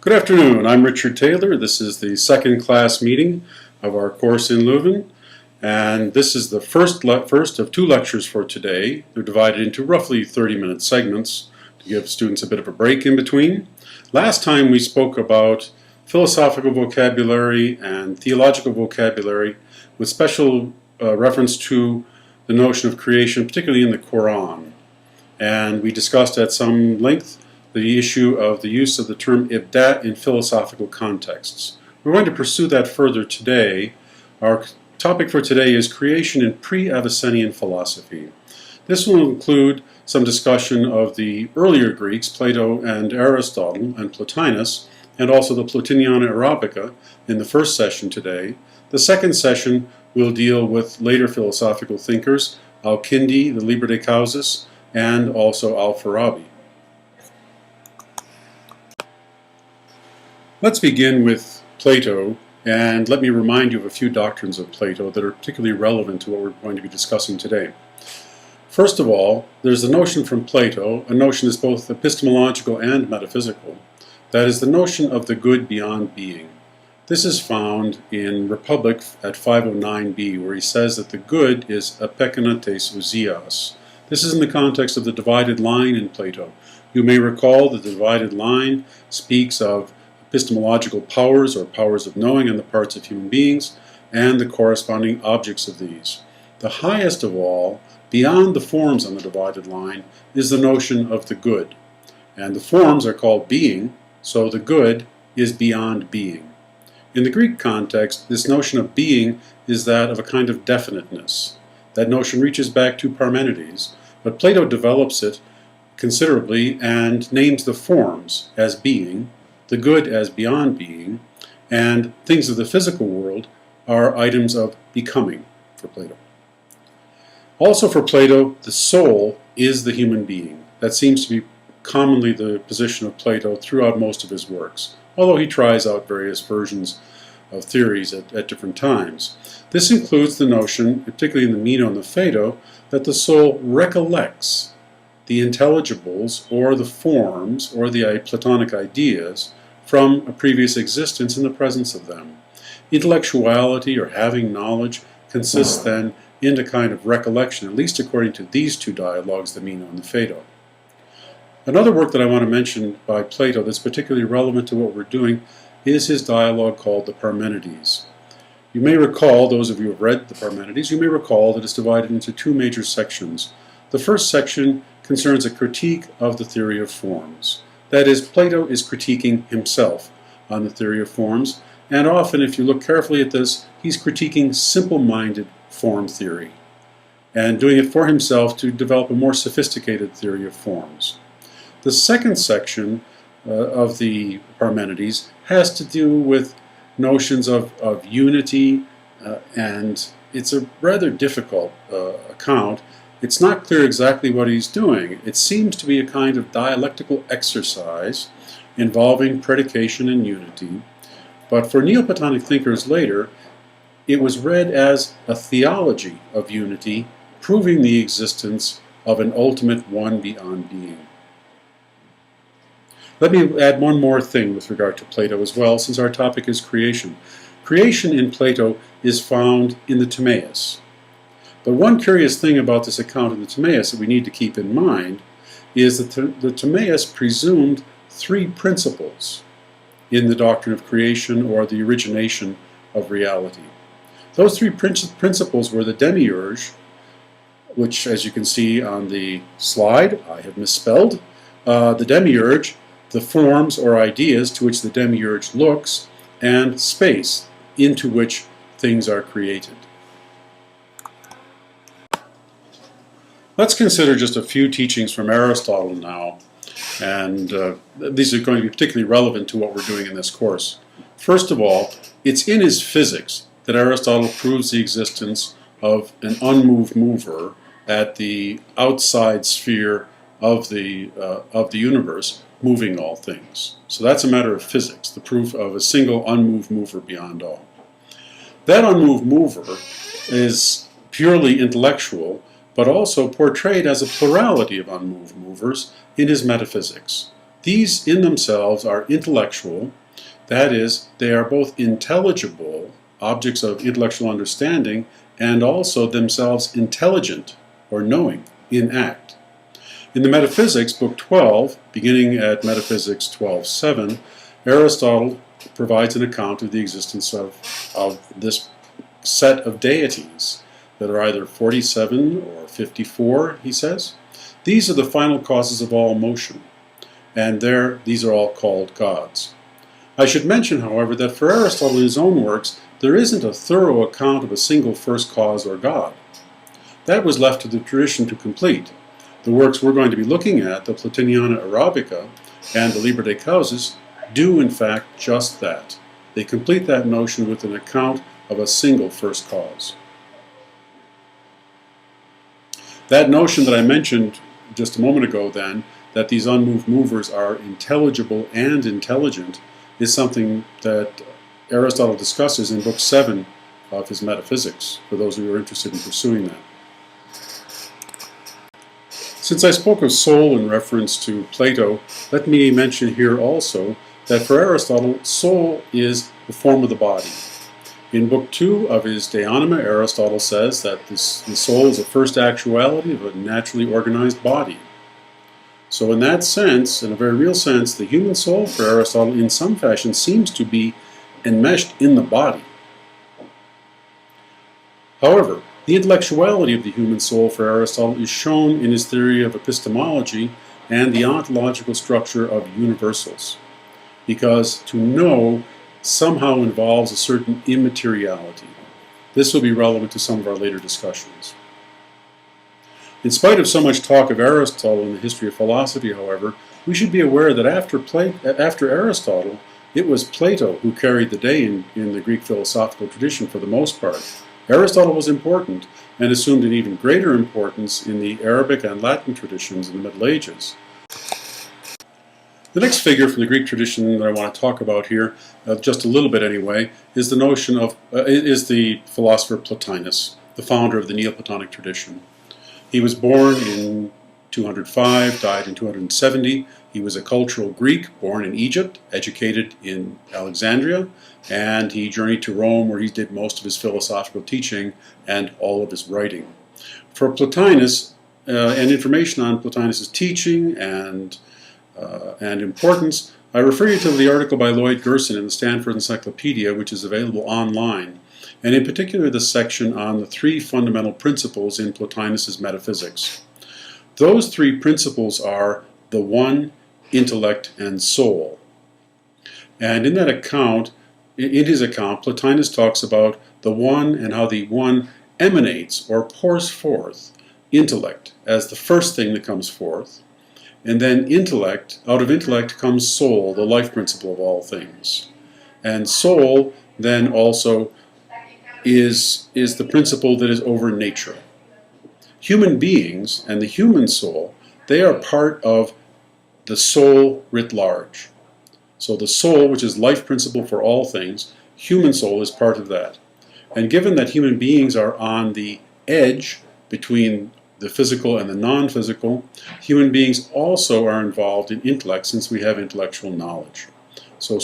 Good afternoon, I'm Richard Taylor. This is the second class meeting of our course in Leuven, and this is the first of two lectures for today. They're divided into roughly 30-minute segments to give students a bit of a break in between. Last time we spoke about philosophical vocabulary and theological vocabulary with special reference to the notion of creation, particularly in the Quran. And we discussed at some length the issue of the use of the term ibda in philosophical contexts. We're going to pursue that further today. Our topic for today is creation in pre-Avicennian philosophy. This will include some discussion of the earlier Greeks, Plato and Aristotle and Plotinus, and also the Plotiniana Arabica in the first session today. The second session will deal with later philosophical thinkers, Al-Kindi, the Liber de Causas, and also Al-Farabi. Let's begin with Plato, and let me remind you of a few doctrines of Plato that are particularly relevant to what we're going to be discussing today. First of all, there's the notion from Plato, a notion that's both epistemological and metaphysical. That is the notion of the good beyond being. This is found in Republic at 509b, where he says that the good is apekanates ousias. This is in the context of the divided line in Plato. You may recall that the divided line speaks of epistemological powers or powers of knowing on the parts of human beings and the corresponding objects of these. The highest of all, beyond the forms on the divided line, is the notion of the good. And the forms are called being, so the good is beyond being. In the Greek context, this notion of being is that of a kind of definiteness. That notion reaches back to Parmenides, but Plato develops it considerably and names the forms as being, the good as beyond being, and things of the physical world are items of becoming for Plato. Also for Plato, the soul is the human being. That seems to be commonly the position of Plato throughout most of his works, although he tries out various versions of theories at different times. This includes the notion, particularly in the Meno and the Phaedo, that the soul recollects the intelligibles or the forms or the Platonic ideas from a previous existence in the presence of them. Intellectuality or having knowledge consists then in a kind of recollection, at least according to these two dialogues, the Meno and the Phaedo. Another work that I want to mention by Plato that's particularly relevant to what we're doing is his dialogue called the Parmenides. You may recall, those of you who have read the Parmenides, you may recall that it's divided into two major sections. The first section concerns a critique of the theory of forms. That is, Plato is critiquing himself on the theory of forms, and often, if you look carefully at this, he's critiquing simple-minded form theory, and doing it for himself to develop a more sophisticated theory of forms. The second section of the Parmenides has to do with notions of unity, and it's a rather difficult account. It's not clear exactly what he's doing. It seems to be a kind of dialectical exercise involving predication and unity, but for Neoplatonic thinkers later, it was read as a theology of unity, proving the existence of an ultimate one beyond being. Let me add one more thing with regard to Plato as well, since our topic is creation. Creation in Plato is found in the Timaeus. But one curious thing about this account in the Timaeus that we need to keep in mind is that the Timaeus presumed three principles in the doctrine of creation or the origination of reality. Those three principles were the demiurge, which, as you can see on the slide, I have misspelled, the demiurge, the forms or ideas to which the demiurge looks, and space, into which things are created. Let's consider just a few teachings from Aristotle now, and these are going to be particularly relevant to what we're doing in this course. First of all, it's in his Physics that Aristotle proves the existence of an unmoved mover at the outside sphere of the universe, moving all things. So that's a matter of physics, the proof of a single unmoved mover beyond all. That unmoved mover is purely intellectual, but also portrayed as a plurality of unmoved movers in his metaphysics. These in themselves are intellectual, that is, they are both intelligible, objects of intellectual understanding, and also themselves intelligent, or knowing, in act. In the Metaphysics, Book 12, beginning at Metaphysics 12:7, Aristotle provides an account of the existence of this set of deities that are either 47 or 54, he says. These are the final causes of all motion, and these are all called gods. I should mention, however, that for Aristotle in his own works, there isn't a thorough account of a single first cause or god. That was left to the tradition to complete. The works we're going to be looking at, the Plotiniana Arabica and the Liber de Causas, do in fact just that. They complete that notion with an account of a single first cause. That notion that I mentioned just a moment ago then, that these unmoved movers are intelligible and intelligent, is something that Aristotle discusses in Book 7 of his Metaphysics, for those who are interested in pursuing that. Since I spoke of soul in reference to Plato, let me mention here also that for Aristotle, soul is the form of the body. In Book 2 of his De Anima, Aristotle says that the soul is the first actuality of a naturally organized body. So in that sense, in a very real sense, the human soul for Aristotle in some fashion seems to be enmeshed in the body. However, the intellectuality of the human soul for Aristotle is shown in his theory of epistemology and the ontological structure of universals, because to know somehow involves a certain immateriality. This will be relevant to some of our later discussions. In spite of so much talk of Aristotle in the history of philosophy, however, we should be aware that after Aristotle, it was Plato who carried the day in the Greek philosophical tradition for the most part. Aristotle was important and assumed an even greater importance in the Arabic and Latin traditions in the Middle Ages. The next figure from the Greek tradition that I want to talk about here, just a little bit anyway, is the philosopher Plotinus, the founder of the Neoplatonic tradition. He was born in 205, died in 270. He was a cultural Greek, born in Egypt, educated in Alexandria, and he journeyed to Rome, where he did most of his philosophical teaching and all of his writing. For Plotinus, and information on Plotinus' teaching and importance, I refer you to the article by Lloyd Gerson in the Stanford Encyclopedia, which is available online, and in particular the section on the three fundamental principles in Plotinus' metaphysics. Those three principles are the one, intellect, and soul. And in that account, in his account, Plotinus talks about the one and how the one emanates or pours forth intellect as the first thing that comes forth, and then intellect, out of intellect comes soul, the life principle of all things. And soul then also is the principle that is over nature. Human beings and the human soul, they are part of the soul writ large. So the soul, which is life principle for all things, human soul is part of that. And given that human beings are on the edge between the physical and the non-physical, human beings also are involved in intellect, since we have intellectual knowledge. So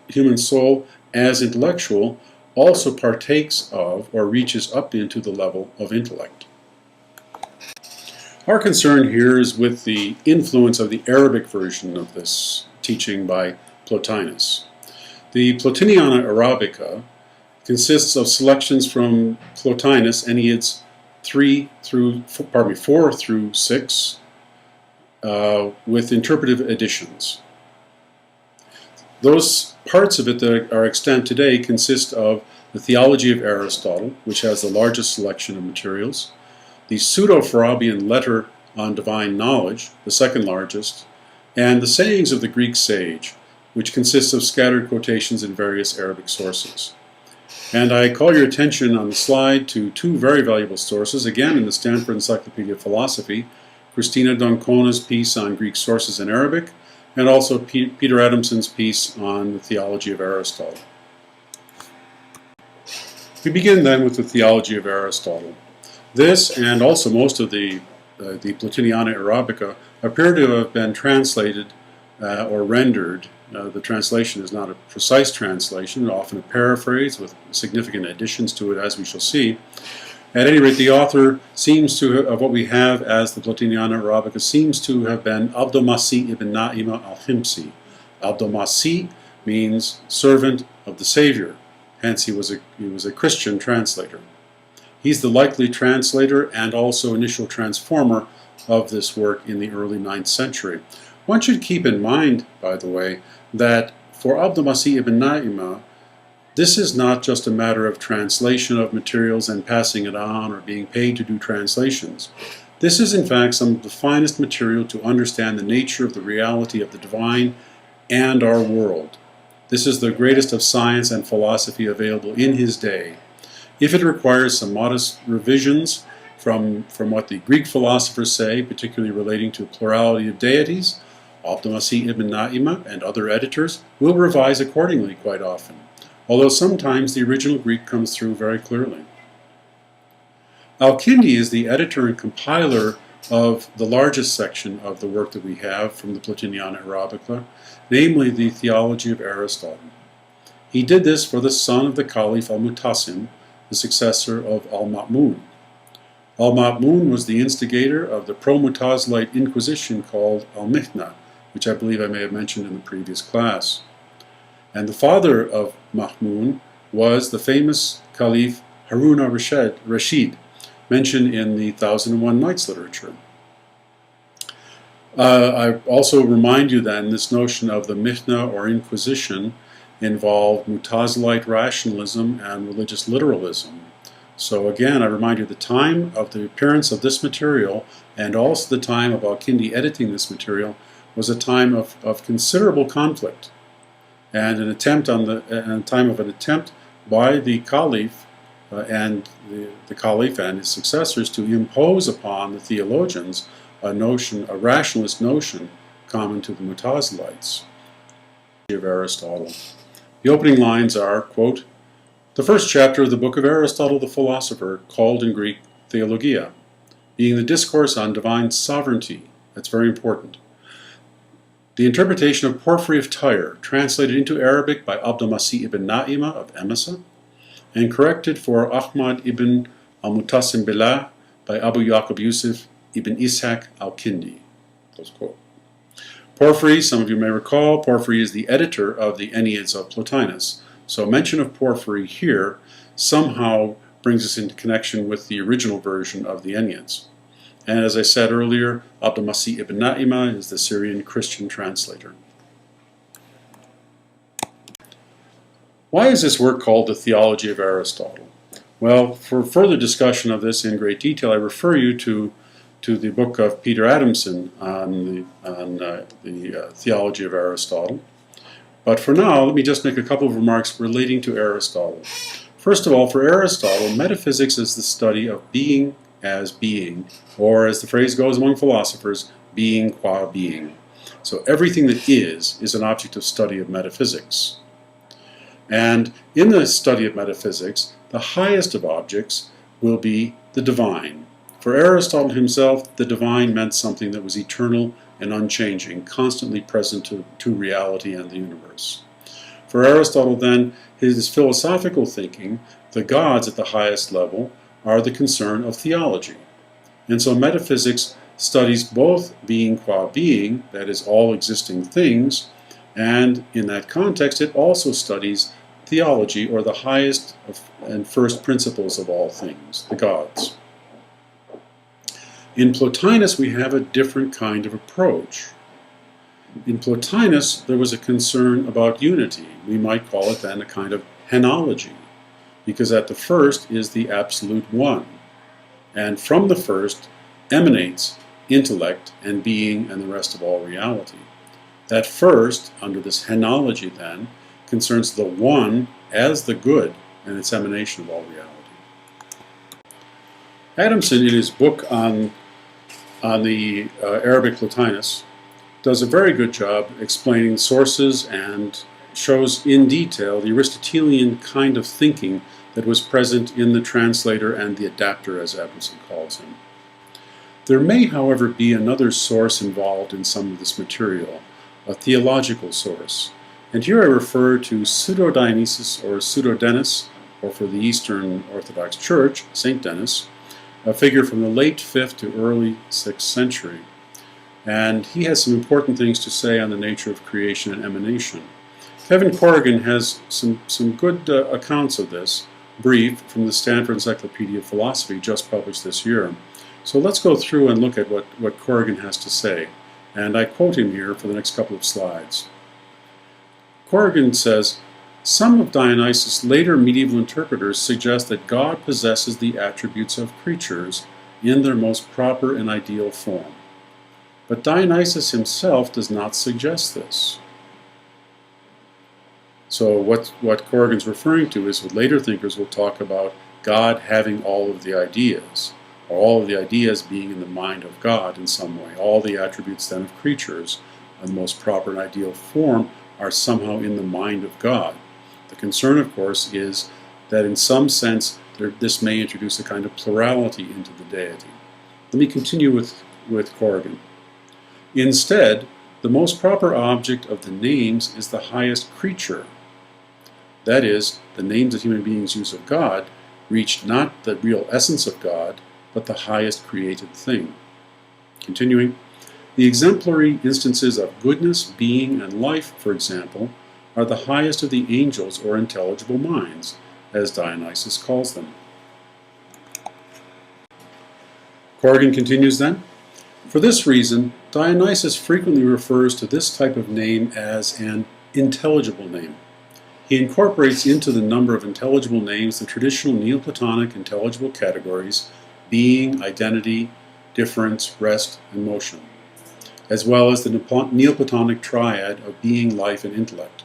human soul as intellectual also partakes of or reaches up into the level of intellect. Our concern here is with the influence of the Arabic version of this teaching by Plotinus. The Plotiniana Arabica consists of selections from Plotinus, Enneads 4 through 6, with interpretive additions. Those parts of it that are extant today consist of the Theology of Aristotle, which has the largest selection of materials, the Pseudo-Farabian Letter on Divine Knowledge, the second largest, and the Sayings of the Greek Sage, which consists of scattered quotations in various Arabic sources. And I call your attention on the slide to two very valuable sources, again in the Stanford Encyclopedia of Philosophy, Christina Doncona's piece on Greek sources in Arabic, and also Peter Adamson's piece on the Theology of Aristotle. We begin then with the Theology of Aristotle. This, and also most of the Plotiniana Arabica, appear to have been translated or rendered. The translation is not a precise translation, often a paraphrase with significant additions to it, as we shall see. At any rate, the author seems to, of what we have as the Plotiniana Arabica, seems to have been Abdul-Masih ibn Na'ima al-Himsi. Abdul-Masih means servant of the Savior. Hence, he was a Christian translator. He's the likely translator and also initial transformer of this work in the early 9th century. One should keep in mind, by the way, that for Abdul-Masih ibn Na'ima, this is not just a matter of translation of materials and passing it on or being paid to do translations. This is in fact some of the finest material to understand the nature of the reality of the divine and our world. This is the greatest of science and philosophy available in his day. If it requires some modest revisions from what the Greek philosophers say, particularly relating to plurality of deities, Abdul-Masih ibn Na'ima and other editors will revise accordingly quite often, although sometimes the original Greek comes through very clearly. Al-Kindi is the editor and compiler of the largest section of the work that we have from the Plotiniana Arabica, namely the Theology of Aristotle. He did this for the son of the Caliph al-Mutasim, the successor of al-Ma'mun. Al-Ma'mun was the instigator of the pro-Mutazilite inquisition called al-Mihna, which I believe I may have mentioned in the previous class. And the father of Ma'mun was the famous Caliph Harun al-Rashid, mentioned in the 1001 Nights literature. I also remind you then this notion of the Mihna or Inquisition involved Mutazilite rationalism and religious literalism. So again, I remind you the time of the appearance of this material and also the time of Al-Kindi editing this material was a time of considerable conflict and an attempt by the Caliph the Caliph and his successors to impose upon the theologians a rationalist notion common to the Mutazilites. Of Aristotle. The opening lines are, quote, "The first chapter of the book of Aristotle the philosopher, called in Greek Theologia, being the discourse on divine sovereignty." That's very important. The interpretation of Porphyry of Tyre, translated into Arabic by Abdul-Masih ibn Na'ima of Emesa, and corrected for Ahmad ibn al-Mutasim Billah by Abu Yaqub Yusuf ibn Ishaq al-Kindi. Close quote. Porphyry, some of you may recall, Porphyry is the editor of the Enneads of Plotinus. So mention of Porphyry here somehow brings us into connection with the original version of the Enneads. And as I said earlier, Abdul-Masih ibn Na'ima is the Syrian Christian translator. Why is this work called the Theology of Aristotle? Well, for further discussion of this in great detail, I refer you to the book of Peter Adamson on the Theology of Aristotle. But for now, let me just make a couple of remarks relating to Aristotle. First of all, for Aristotle, metaphysics is the study of being as being, or as the phrase goes among philosophers, being qua being. So everything that is an object of study of metaphysics. And in the study of metaphysics, the highest of objects will be the divine. For Aristotle himself, the divine meant something that was eternal and unchanging, constantly present to reality and the universe. For Aristotle, then, his philosophical thinking, the gods at the highest level, are the concern of theology. And so metaphysics studies both being qua being, that is, all existing things, and in that context it also studies theology, or the highest and first principles of all things, the gods. In Plotinus we have a different kind of approach. In Plotinus there was a concern about unity. We might call it then a kind of henology, because at the first is the absolute one, and from the first emanates intellect and being and the rest of all reality. That first, under this henology then, concerns the one as the good and its emanation of all reality. Adamson, in his book on the Arabic Plotinus, does a very good job explaining sources and shows in detail the Aristotelian kind of thinking that was present in the translator and the adapter, as Adamson calls him. There may, however, be another source involved in some of this material, a theological source. And here I refer to Pseudo-Dionysius or Pseudo-Denis, or for the Eastern Orthodox Church, Saint Denis, a figure from the late 5th to early 6th century. And he has some important things to say on the nature of creation and emanation. Kevin Corrigan has some good accounts of this, brief, from the Stanford Encyclopedia of Philosophy, just published this year. So let's go through and look at what Corrigan has to say. And I quote him here for the next couple of slides. Corrigan says, "Some of Dionysus' later medieval interpreters suggest that God possesses the attributes of creatures in their most proper and ideal form. But Dionysus himself does not suggest this." So what Corrigan's referring to is what later thinkers will talk about God having all of the ideas, or all of the ideas being in the mind of God in some way. All the attributes then of creatures in the most proper and ideal form are somehow in the mind of God. The concern, of course, is that in some sense this may introduce a kind of plurality into the deity. Let me continue with Corrigan. "Instead, the most proper object of the names is the highest creature. That is, the names that human beings use of God reach not the real essence of God, but the highest created thing." Continuing, "The exemplary instances of goodness, being, and life, for example, are the highest of the angels or intelligible minds, as Dionysus calls them." Corrigan continues then, "For this reason, Dionysus frequently refers to this type of name as an intelligible name. He incorporates into the number of intelligible names the traditional Neoplatonic intelligible categories, being, identity, difference, rest, and motion, as well as the Neoplatonic triad of being, life, and intellect.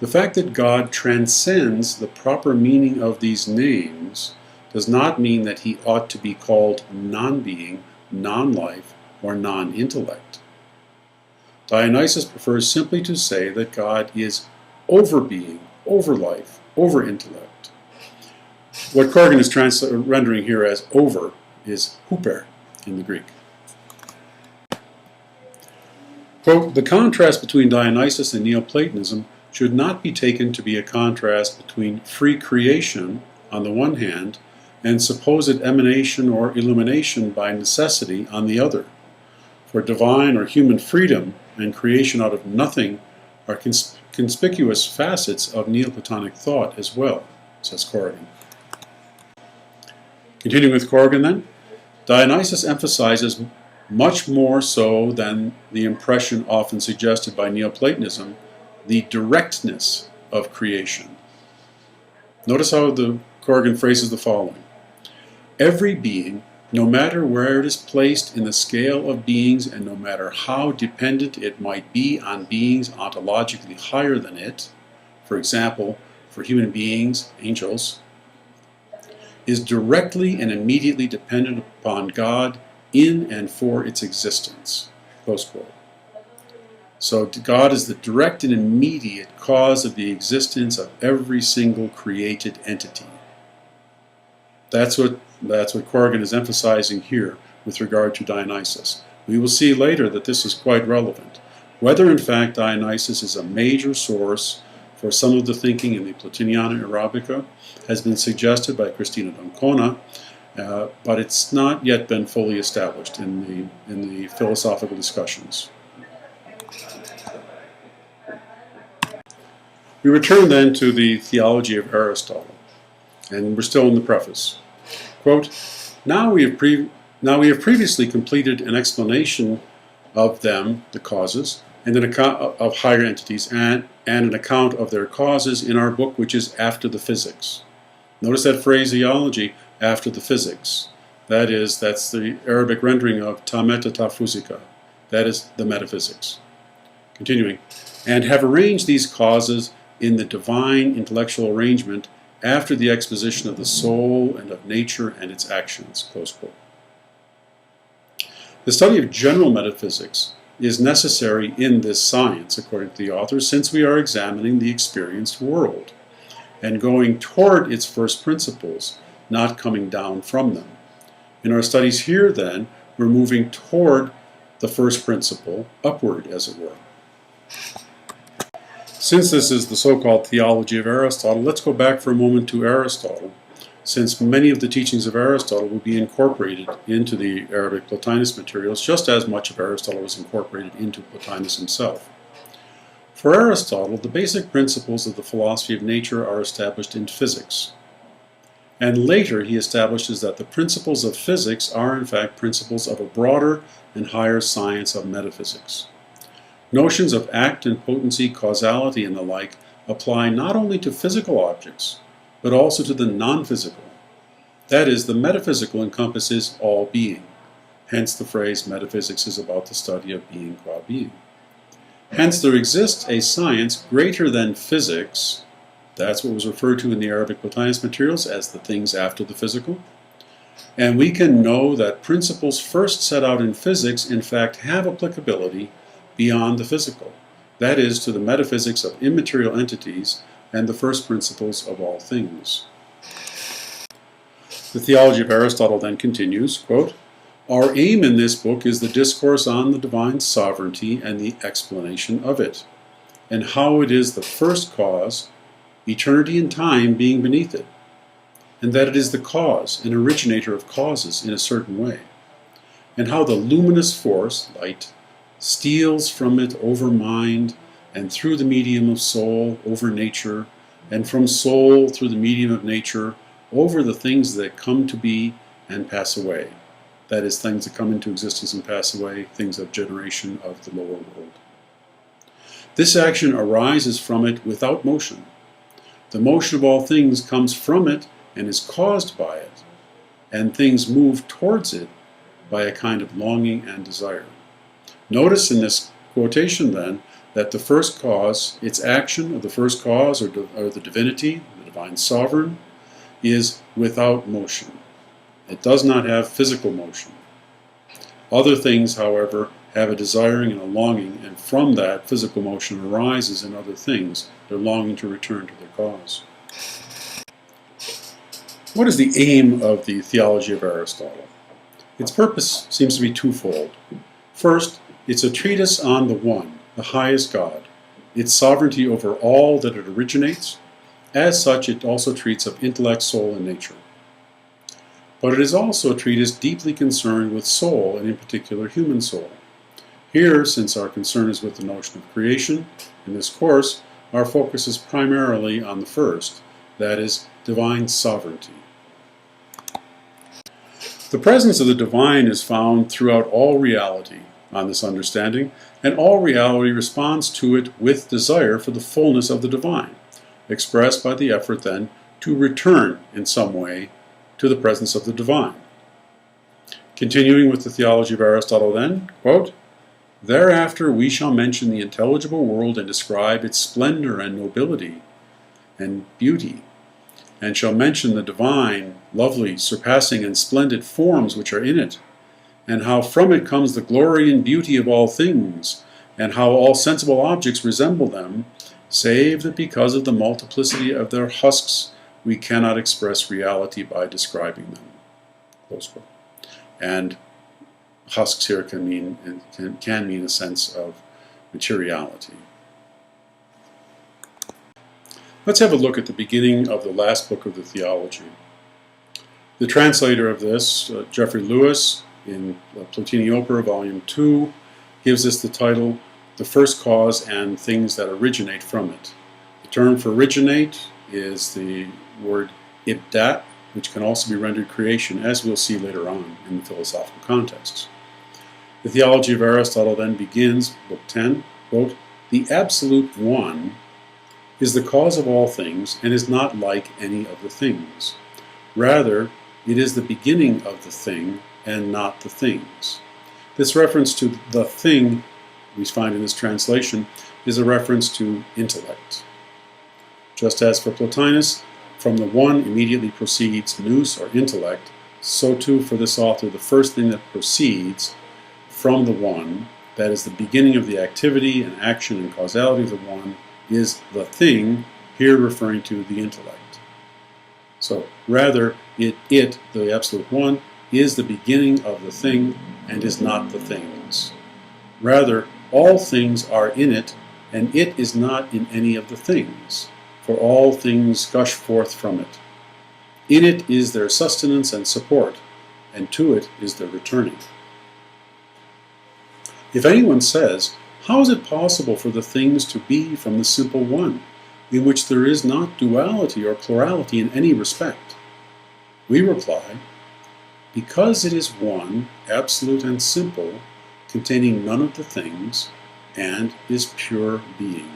The fact that God transcends the proper meaning of these names does not mean that he ought to be called non-being, non-life, or non-intellect. Dionysus prefers simply to say that God is over being, over life, over intellect." What Corrigan is rendering here as over is huper in the Greek. Quote, "The contrast between Dionysus and Neoplatonism should not be taken to be a contrast between free creation on the one hand and supposed emanation or illumination by necessity on the other. For divine or human freedom and creation out of nothing are conspicuous facets of Neoplatonic thought as well," says Corrigan. Continuing with Corrigan then, "Dionysus emphasizes much more so than the impression often suggested by Neoplatonism, the directness of creation." Notice how Corrigan phrases the following. "Every being, no matter where it is placed in the scale of beings and no matter how dependent it might be on beings ontologically higher than it, for example, for human beings, angels, is directly and immediately dependent upon God in and for its existence." Close quote. So God is the direct and immediate cause of the existence of every single created entity. That's what Corrigan is emphasizing here with regard to Dionysus. We will see later that this is quite relevant. Whether in fact Dionysus is a major source for some of the thinking in the Plotiniana Arabica has been suggested by Cristina d'Ancona, but it's not yet been fully established in the philosophical discussions. We return then to the theology of Aristotle, and we're still in the preface. Quote, Now we have previously completed an explanation of them, the causes, and an account of higher entities, and an account of their causes in our book, which is After the Physics." Notice that phraseology, after the physics. That's the Arabic rendering of ta meta ta physica. That is the metaphysics. Continuing, "And have arranged these causes in the divine intellectual arrangement after the exposition of the soul and of nature and its actions." Close quote. The study of general metaphysics is necessary in this science, according to the author, since we are examining the experienced world and going toward its first principles, not coming down from them. In our studies here, then, we're moving toward the first principle, upward, as it were. Since this is the so-called theology of Aristotle, let's go back for a moment to Aristotle, since many of the teachings of Aristotle will be incorporated into the Arabic Plotinus materials, just as much of Aristotle was incorporated into Plotinus himself. For Aristotle, the basic principles of the philosophy of nature are established in physics. And later he establishes that the principles of physics are in fact principles of a broader and higher science of metaphysics. Notions of act and potency, causality, and the like apply not only to physical objects, but also to the non-physical. That is, the metaphysical encompasses all being. Hence the phrase, metaphysics is about the study of being qua being. Hence there exists a science greater than physics. That's what was referred to in the Arabic Plotinus materials as the things after the physical. And we can know that principles first set out in physics in fact have applicability beyond the physical. That is, to the metaphysics of immaterial entities and the first principles of all things. The theology of Aristotle then continues, quote, "Our aim in this book is the discourse on the divine sovereignty and the explanation of it, and how it is the first cause, eternity and time being beneath it, and that it is the cause and originator of causes in a certain way, and how the luminous force, light, steals from it over mind, and through the medium of soul over nature, and from soul through the medium of nature over the things that come to be and pass away." That is, things that come into existence and pass away, things of generation of the lower world. This action arises from it without motion. The motion of all things comes from it and is caused by it, and things move towards it by a kind of longing and desire. Notice in this quotation then that the first cause, its action of the first cause or the divinity, the divine sovereign, is without motion. It does not have physical motion. Other things, however, have a desiring and a longing, and from that physical motion arises in other things their longing to return to their cause. What is the aim of the theology of Aristotle? Its purpose seems to be twofold. First, it's a treatise on the One, the highest God, its sovereignty over all that it originates. As such, it also treats of intellect, soul, and nature. But it is also a treatise deeply concerned with soul, and in particular human soul. Here, since our concern is with the notion of creation, in this course, our focus is primarily on the first, that is, divine sovereignty. The presence of the divine is found throughout all reality on this understanding, and all reality responds to it with desire for the fullness of the divine, expressed by the effort then to return in some way to the presence of the divine. Continuing with the theology of Aristotle then, quote, "Thereafter we shall mention the intelligible world and describe its splendor and nobility and beauty, and shall mention the divine, lovely, surpassing, and splendid forms which are in it, and how from it comes the glory and beauty of all things, and how all sensible objects resemble them, save that because of the multiplicity of their husks we cannot express reality by describing them." Close quote. And husks here can mean a sense of materiality. Let's have a look at the beginning of the last book of the theology. The translator of this, Geoffrey Lewis, in Plotiniana, Volume 2, gives us the title, "The First Cause and Things That Originate from It." The term for originate is the word ibdat, which can also be rendered creation, as we'll see later on in the philosophical contexts. The theology of Aristotle then begins, Book 10, quote, "The absolute One is the cause of all things and is not like any of the things. Rather, it is the beginning of the thing and not the things." This reference to the thing we find in this translation is a reference to intellect. Just as for Plotinus, from the One immediately proceeds nous or intellect, so too for this author the first thing that proceeds from the One, that is the beginning of the activity and action and causality of the One, is the thing, here referring to the intellect. So rather, it, the absolute One, is the beginning of the thing and is not the things. Rather, all things are in it and it is not in any of the things, for all things gush forth from it. In it is their sustenance and support, and to it is their returning. If anyone says, how is it possible for the things to be from the simple one, in which there is not duality or plurality in any respect? We reply, because it is one, absolute and simple, containing none of the things, and is pure being.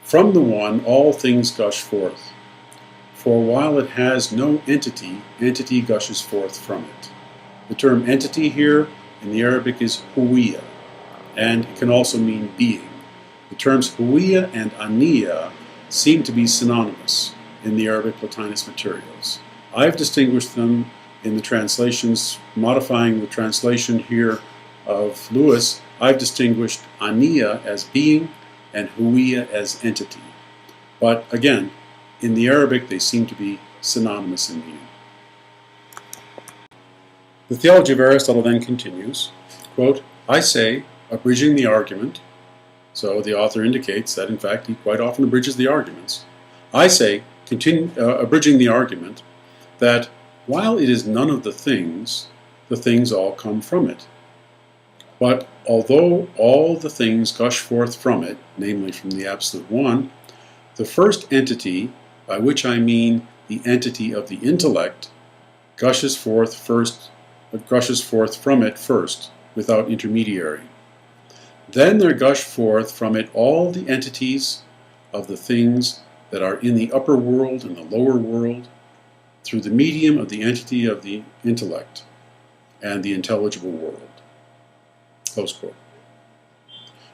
From the one all things gush forth, for while it has no entity, entity gushes forth from it. The term entity here in the Arabic is huwiya, and it can also mean being. The terms huwiya and aniya seem to be synonymous in the Arabic Plotinus materials. I've distinguished them in the translations, modifying the translation here of Lewis. I've distinguished aniya as being and huwiya as entity. But again, in the Arabic they seem to be synonymous in meaning. The theology of Aristotle then continues, quote, I say, abridging the argument, so the author indicates that in fact he quite often abridges the arguments. I say, abridging the argument, that while it is none of the things all come from it. But although all the things gush forth from it, namely from the Absolute One, the first entity, by which I mean the entity of the intellect, gushes forth from it first, without intermediary. Then there gush forth from it all the entities of the things that are in the upper world and the lower world, through the medium of the entity of the intellect and the intelligible world. Close quote.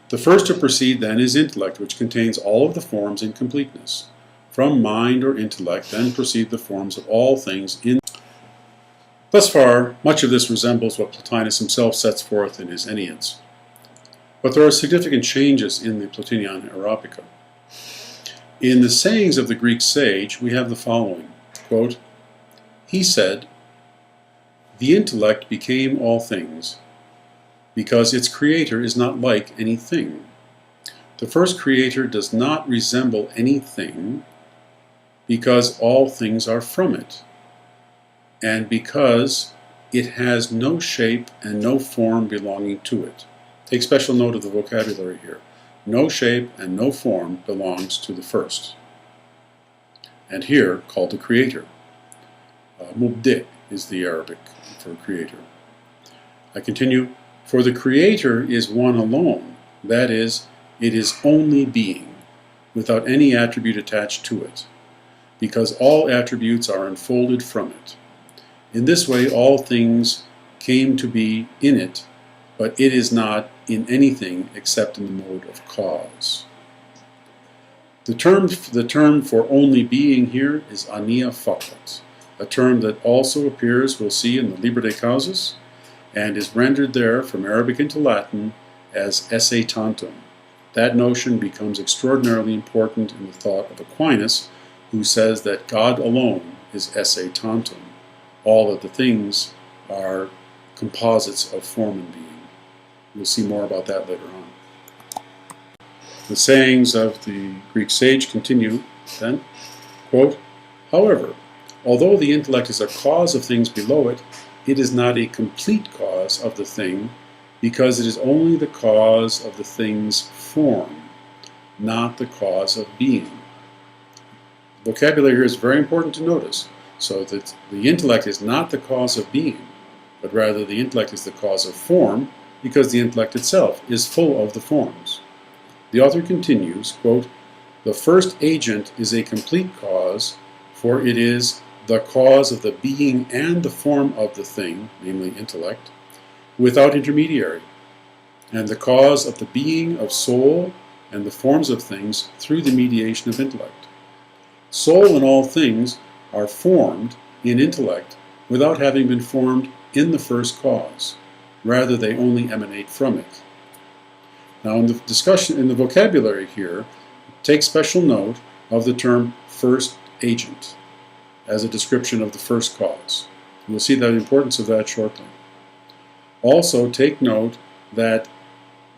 The first to proceed then is intellect, which contains all of the forms in completeness. From mind or intellect then proceed the forms of all things in. Thus far, much of this resembles what Plotinus himself sets forth in his Enneads. But there are significant changes in the Plotiniana Arabica. In the sayings of the Greek sage, we have the following, quote, he said, the intellect became all things, because its creator is not like anything. The first creator does not resemble anything, because all things are from it, and because it has no shape and no form belonging to it. Take special note of the vocabulary here. No shape and no form belongs to the first. And here, called the creator. Mubdi is the Arabic for creator. I continue, for the creator is one alone, that is, it is only being, without any attribute attached to it, because all attributes are unfolded from it. In this way all things came to be in it, but it is not in anything except in the mode of cause. The term for only being here is ania faqat, a term that also appears, we'll see, in the Liber de Causas, and is rendered there from Arabic into Latin as esse tantum. That notion becomes extraordinarily important in the thought of Aquinas, who says that God alone is esse tantum. All of the things are composites of form and being. We'll see more about that later on. The sayings of the Greek sage continue then, quote, however, although the intellect is a cause of things below it, it is not a complete cause of the thing, because it is only the cause of the thing's form, not the cause of being. Vocabulary here is very important to notice, so that the intellect is not the cause of being, but rather the intellect is the cause of form, because the intellect itself is full of the forms. The author continues, quote, the first agent is a complete cause, for it is the cause of the being and the form of the thing, namely intellect, without intermediary, and the cause of the being of soul and the forms of things through the mediation of intellect. Soul and all things are formed in intellect without having been formed in the first cause. Rather, they only emanate from it. Now, in the discussion, in the vocabulary here, take special note of the term first agent as a description of the first cause. We'll see the importance of that shortly. Also, take note that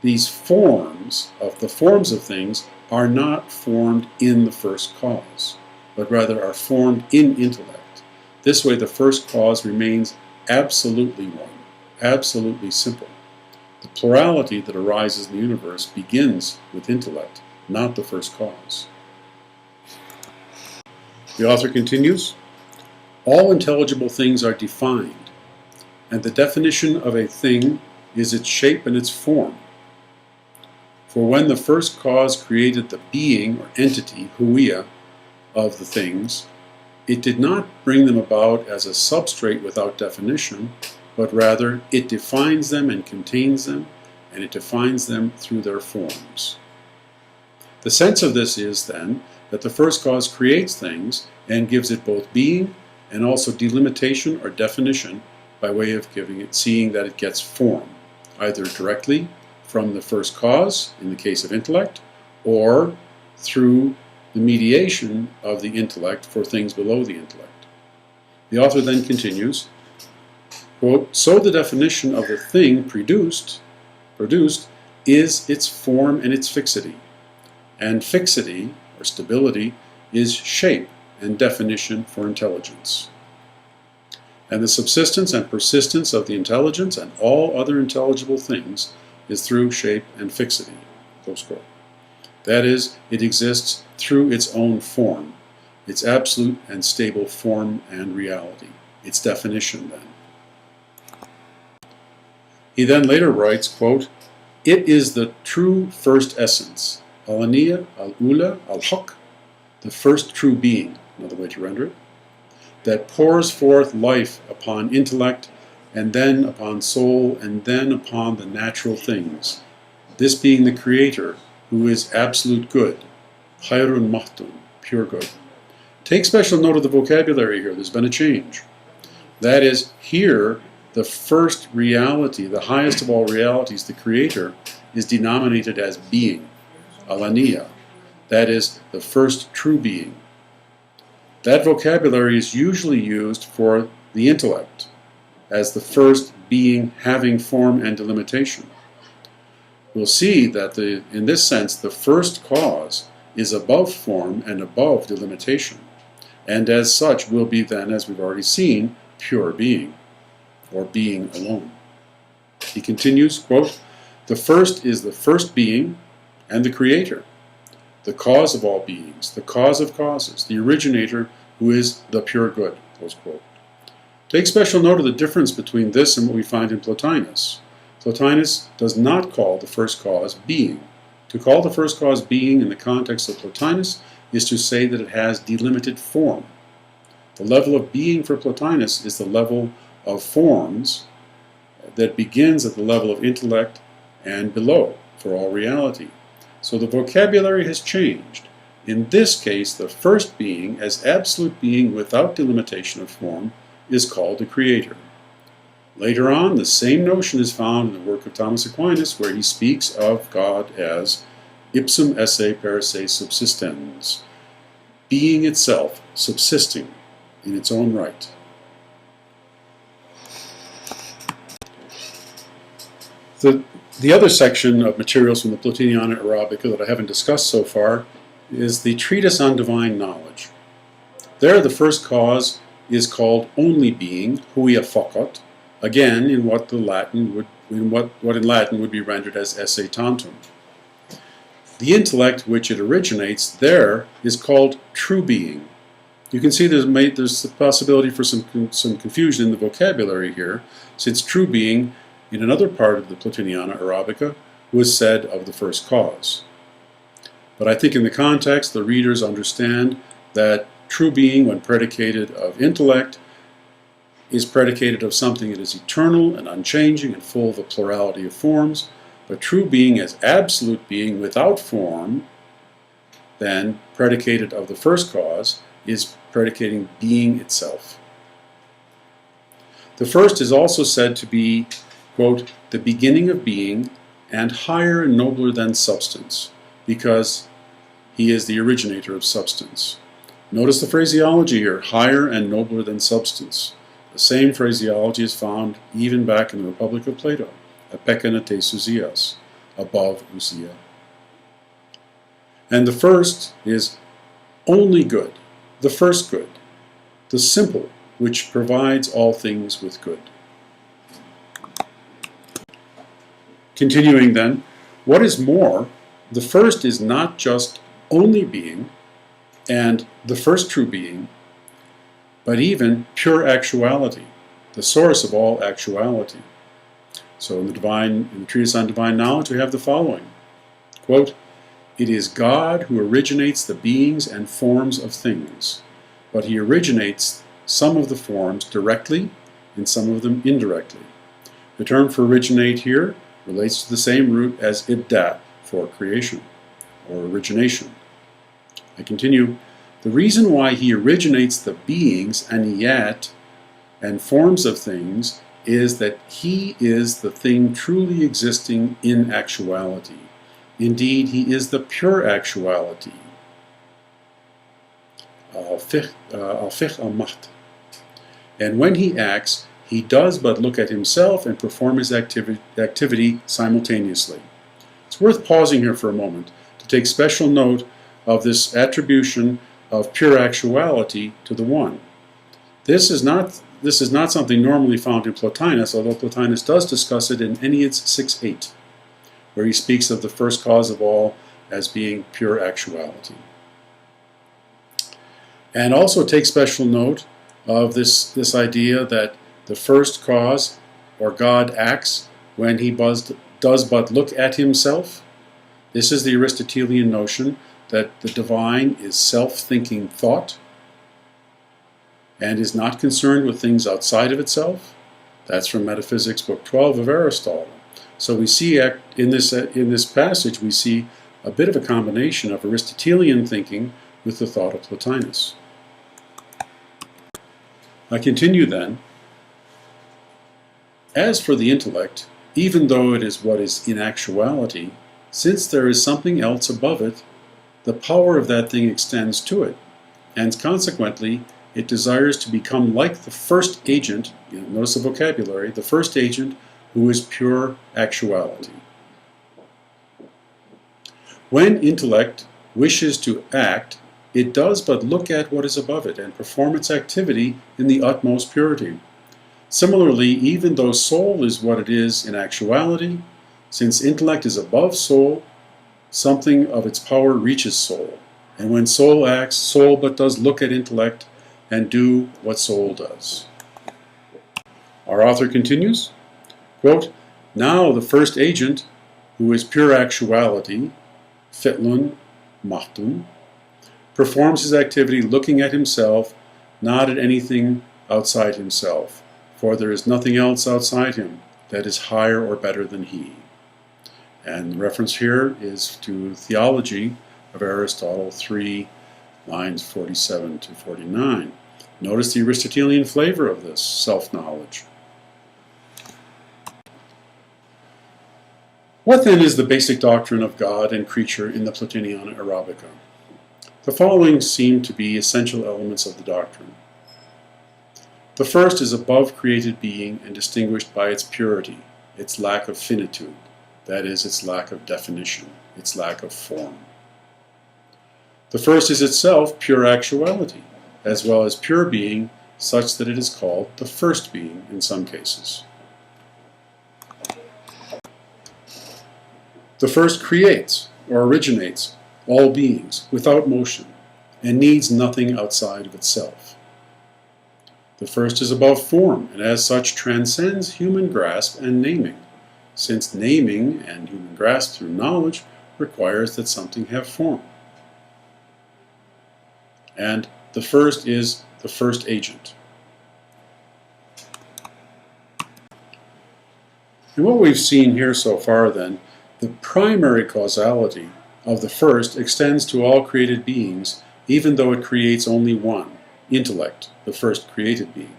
these forms of things are not formed in the first cause, but rather are formed in intellect. This way the first cause remains absolutely one, absolutely simple. The plurality that arises in the universe begins with intellect, not the first cause. The author continues, all intelligible things are defined, and the definition of a thing is its shape and its form. For when the first cause created the being or entity, huia, of the things, it did not bring them about as a substrate without definition, but rather it defines them and contains them, and it defines them through their forms. The sense of this is, then, that the first cause creates things and gives it both being and also delimitation or definition by way of seeing that it gets form, either directly from the first cause, in the case of intellect, or through the mediation of the intellect for things below the intellect. The author then continues, quote, so the definition of the thing produced is its form and its fixity. And fixity, or stability, is shape and definition for intelligence. And the subsistence and persistence of the intelligence and all other intelligible things is through shape and fixity. Close quote. That is, it exists through its own form, its absolute and stable form and reality, its definition then. He then later writes, quote, it is the true first essence, al-aniya, al-ula, al-haq, the first true being, another way to render it, that pours forth life upon intellect, and then upon soul, and then upon the natural things, this being the Creator, who is absolute good, khairun mahdun, pure good. Take special note of the vocabulary here, there's been a change. That is, here, the first reality, the highest of all realities, the Creator, is denominated as being, al-aniya, that is, the first true being. That vocabulary is usually used for the intellect, as the first being having form and delimitation. We'll see that in this sense the first cause is above form and above delimitation, and as such will be then, as we've already seen, pure being, or being alone. He continues, quote, the first is the first being and the Creator, the cause of all beings, the cause of causes, the originator who is the pure good, close quote. Take special note of the difference between this and what we find in Plotinus. Plotinus does not call the first cause being. To call the first cause being in the context of Plotinus is to say that it has delimited form. The level of being for Plotinus is the level of forms that begins at the level of intellect and below for all reality. So the vocabulary has changed. In this case, the first being, as absolute being without delimitation of form, is called the Creator. Later on, the same notion is found in the work of Thomas Aquinas, where he speaks of God as ipsum esse per se subsistens, being itself, subsisting in its own right. The other section of materials from the Plotiniana Arabica that I haven't discussed so far is the Treatise on Divine Knowledge. There, the first cause is called only being, huia faqat, again in what in Latin would be rendered as esse tantum. The intellect which it originates there is called true being. You can see there's a possibility for some confusion in the vocabulary here, since true being in another part of the Plotiniana Arabica was said of the first cause. But I think in the context the readers understand that true being, when predicated of intellect, is predicated of something that is eternal and unchanging and full of a plurality of forms, but true being as absolute being without form, then predicated of the first cause, is predicating being itself. The first is also said to be, quote, the beginning of being and higher and nobler than substance, because he is the originator of substance. Notice the phraseology here, higher and nobler than substance. The same phraseology is found even back in the Republic of Plato, apekana te sousias, above ousia. And the first is only good, the first good, the simple, which provides all things with good. Continuing then, what is more, the first is not just only being and the first true being, but even pure actuality, the source of all actuality. So in the Treatise on Divine Knowledge, we have the following, quote, "It is God who originates the beings and forms of things, but he originates some of the forms directly and some of them indirectly." The term for originate here relates to the same root as ibda for creation or origination. I continue, "The reason why he originates the beings aniyat and forms of things is that he is the thing truly existing in actuality. Indeed, he is the pure actuality. And when he acts, he does but look at himself and perform his activity simultaneously." It's worth pausing here for a moment to take special note of this attribution of pure actuality to the One. This is not something normally found in Plotinus, although Plotinus does discuss it in Enneads 6:8, where he speaks of the first cause of all as being pure actuality. And also take special note of this idea that the first cause, or God, acts when he does but look at himself. This is the Aristotelian notion that the divine is self-thinking thought and is not concerned with things outside of itself. That's from Metaphysics, Book 12 of Aristotle. So we see in this passage, we see a bit of a combination of Aristotelian thinking with the thought of Plotinus. I continue then. As for the intellect, even though it is what is in actuality, since there is something else above it, the power of that thing extends to it, and consequently it desires to become like the first agent, notice the vocabulary, the first agent who is pure actuality. When intellect wishes to act, it does but look at what is above it and perform its activity in the utmost purity. Similarly, even though soul is what it is in actuality, since intellect is above soul, something of its power reaches soul. And when soul acts, soul but does look at intellect and do what soul does. Our author continues, quote, "Now the first agent, who is pure actuality, fitlun, mahtun, performs his activity looking at himself, not at anything outside himself, for there is nothing else outside him that is higher or better than he." And the reference here is to Theology of Aristotle 3, lines 47 to 49. Notice the Aristotelian flavor of this self-knowledge. What then is the basic doctrine of God and creature in the Plotiniana Arabica? The following seem to be essential elements of the doctrine. The first is above created being and distinguished by its purity, its lack of finitude, that is, its lack of definition, its lack of form. The first is itself pure actuality, as well as pure being, such that it is called the first being in some cases. The first creates, or originates, all beings without motion, and needs nothing outside of itself. The first is above form, and as such transcends human grasp and naming, since naming and human grasp through knowledge requires that something have form. And the first is the first agent. And what we've seen here so far then, the primary causality of the first extends to all created beings, even though it creates only one, intellect, the first created being,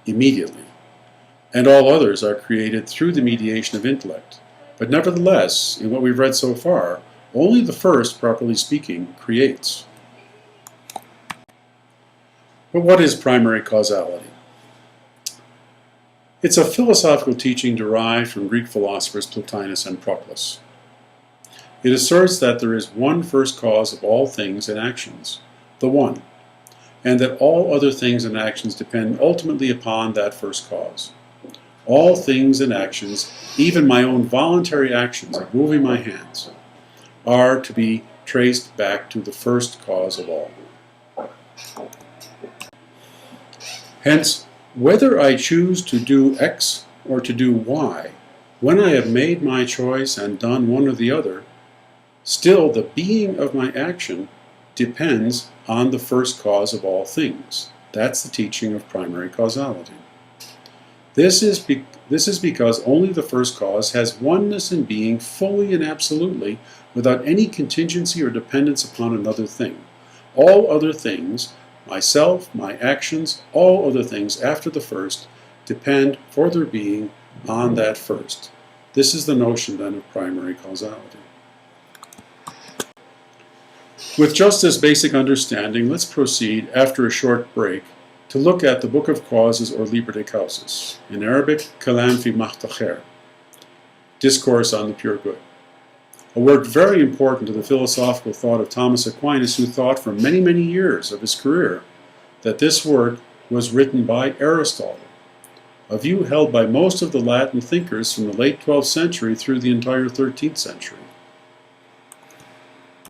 immediately. And all others are created through the mediation of intellect. But nevertheless, in what we've read so far, only the first, properly speaking, creates. But what is primary causality? It's a philosophical teaching derived from Greek philosophers Plotinus and Proclus. It asserts that there is one first cause of all things and actions, the One, and that all other things and actions depend ultimately upon that first cause. All things and actions, even my own voluntary actions of moving my hands, are to be traced back to the first cause of all. Hence, whether I choose to do X or to do Y, when I have made my choice and done one or the other, still the being of my action depends on the first cause of all things. That's the teaching of primary causality. This is because only the first cause has oneness in being fully and absolutely, without any contingency or dependence upon another thing. All other things, myself, my actions, all other things after the first, depend for their being on that first. This is the notion then of primary causality. With just this basic understanding, let's proceed, after a short break, to look at the Book of Causes or Liber de Causas, in Arabic, Kalam fi Mahtakher, Discourse on the Pure Good. A work very important to the philosophical thought of Thomas Aquinas, who thought for many, many years of his career that this work was written by Aristotle, a view held by most of the Latin thinkers from the late 12th century through the entire 13th century.